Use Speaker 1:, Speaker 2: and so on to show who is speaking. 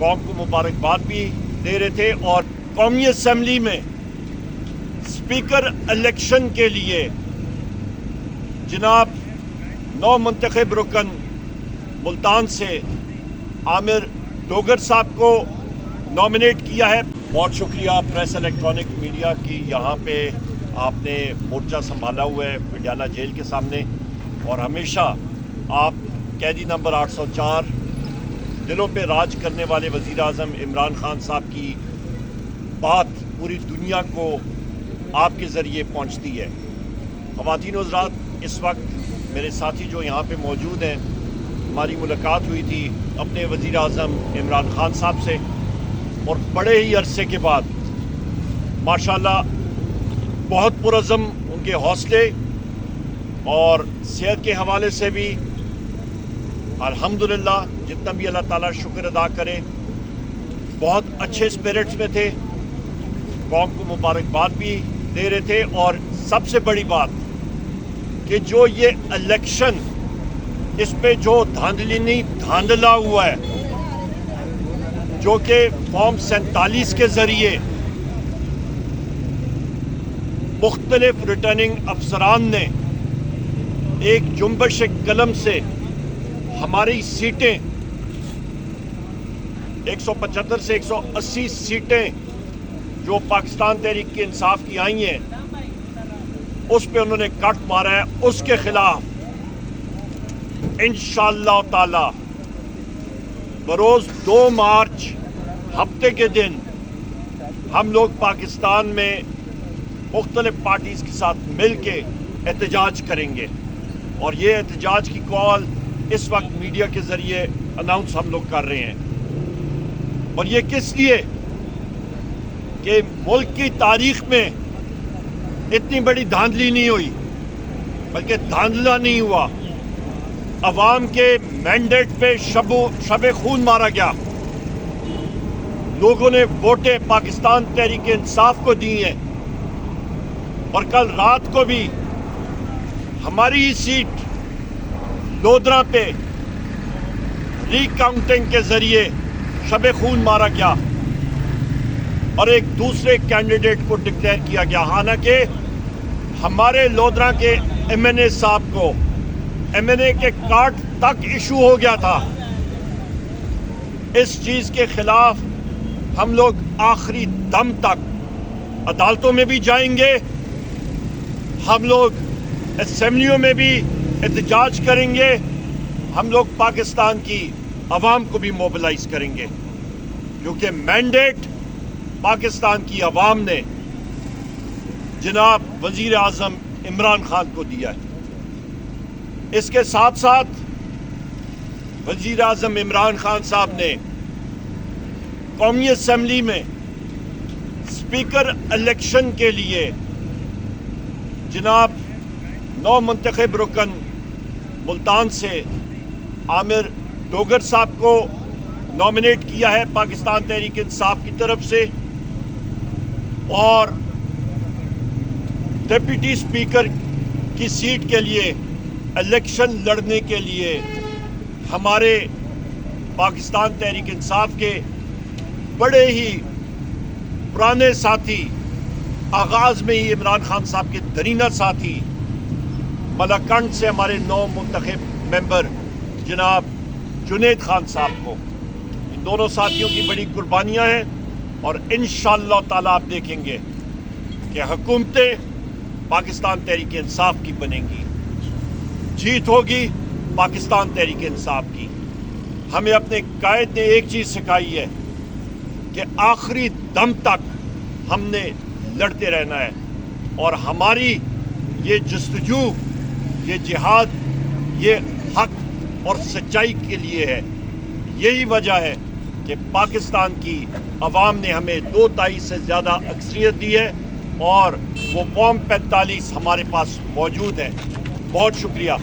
Speaker 1: कौम को मुबारकबाद भी दे रहे थे और कौमी असम्बली में स्पीकर इलेक्शन के लिए जनाब नौ मुंतखब रुकन मुल्तान से आमिर डोगर साहब को नॉमिनेट किया है। बहुत शुक्रिया प्रेस इलेक्ट्रॉनिक मीडिया की, यहाँ पे आपने मोर्चा संभाला हुआ है पटियाला जेल के सामने और हमेशा आप कैदी नंबर 804 दिलों पे राज करने वाले वज़ीर आज़म इमरान खान साहब की बात पूरी दुनिया को आपके ज़रिए पहुंचती है। ख़वातीन और हज़रात, इस वक्त मेरे साथी जो यहाँ पे मौजूद हैं, हमारी मुलाकात हुई थी अपने वज़ीर आज़म इमरान खान साहब से और बड़े ही अरसे के बाद माशाल्लाह बहुत पुरज़म उनके हौसले और सेहत के हवाले से भी अल्हम्दुलिल्लाह जितना भी अल्लाह ताला शुक्र अदा करे, बहुत अच्छे स्पिरिट्स में थे, कौम को मुबारकबाद भी दे रहे थे। और सबसे बड़ी बात कि जो ये इलेक्शन, इस पे जो धांधला हुआ है, जो कि फॉर्म 47 के ज़रिए मुख्तलिफ रिटर्निंग अफसरान ने एक जुम्बश कलम से हमारी सीटें 175 से 180 सीटें जो पाकिस्तान तहरीक इंसाफ की आई हैं, उस पे उन्होंने कट मारा है। उसके खिलाफ इंशाअल्लाह ताला बरोज़ 2 मार्च हफ्ते के दिन हम लोग पाकिस्तान में मुख्तलिफ पार्टीज़ के साथ मिल के एहतजाज करेंगे और ये एहतजाज की कॉल इस वक्त मीडिया के ज़रिए अनाउंस हम लोग कर रहे हैं। और ये किस लिए कि मुल्क की तारीख में इतनी बड़ी धांधली नहीं हुई, बल्कि धांधला नहीं हुआ, अवाम के मैंडेट पे शब खून मारा गया। लोगों ने वोटें पाकिस्तान तहरीक इंसाफ को दी हैं और कल रात को भी हमारी ही सीट लोधरा पे रिकाउंटिंग के जरिए शब खून मारा गया और एक दूसरे कैंडिडेट को डिक्लेयर किया गया। हालांकि हमारे लोधरा के एमएनए साहब को एमएनए के कार्ड तक इशू हो गया था। इस चीज़ के खिलाफ हम लोग आखिरी दम तक अदालतों में भी जाएंगे, हम लोग असेंबलियों में भी एहतजाज करेंगे, हम लोग पाकिस्तान की अवाम को भी मोबिलाइज करेंगे, क्योंकि मैंडेट पाकिस्तान की अवाम ने जनाब वज़ीर आज़म इमरान खान को दिया है। इसके साथ साथ वज़ीर आज़म इमरान खान साहब ने कौमी असम्बली में स्पीकर इलेक्शन के लिए जनाब नौ मुंतखब रुकन मुल्तान से आमिर डोगर साहब को नॉमिनेट किया है पाकिस्तान तहरीक इंसाफ की तरफ से और डिप्टी स्पीकर की सीट के लिए इलेक्शन लड़ने के लिए हमारे पाकिस्तान तहरीक इंसाफ के बड़े ही पुराने साथी, आगाज़ में ही इमरान खान साहब के दरीना साथी मलाकंड से हमारे 9 मुंतखब मेंबर जनाब जुनैद खान साहब को, इन दोनों साथियों की बड़ी कुर्बानियां हैं और इंशाअल्लाह ताला आप देखेंगे कि हुकूमतें पाकिस्तान तहरीक इंसाफ की बनेंगी, जीत होगी पाकिस्तान तहरीक इंसाफ की। हमें अपने कायद ने एक चीज़ सिखाई है कि आखिरी दम तक हमने लड़ते रहना है और हमारी ये जस्तजू, ये जिहाद, ये हक और सच्चाई के लिए है। यही वजह है कि पाकिस्तान की अवाम ने हमें 2/3 से ज़्यादा अक्सरियत दी है और वो फॉर्म 45 हमारे पास मौजूद है। बहुत शुक्रिया।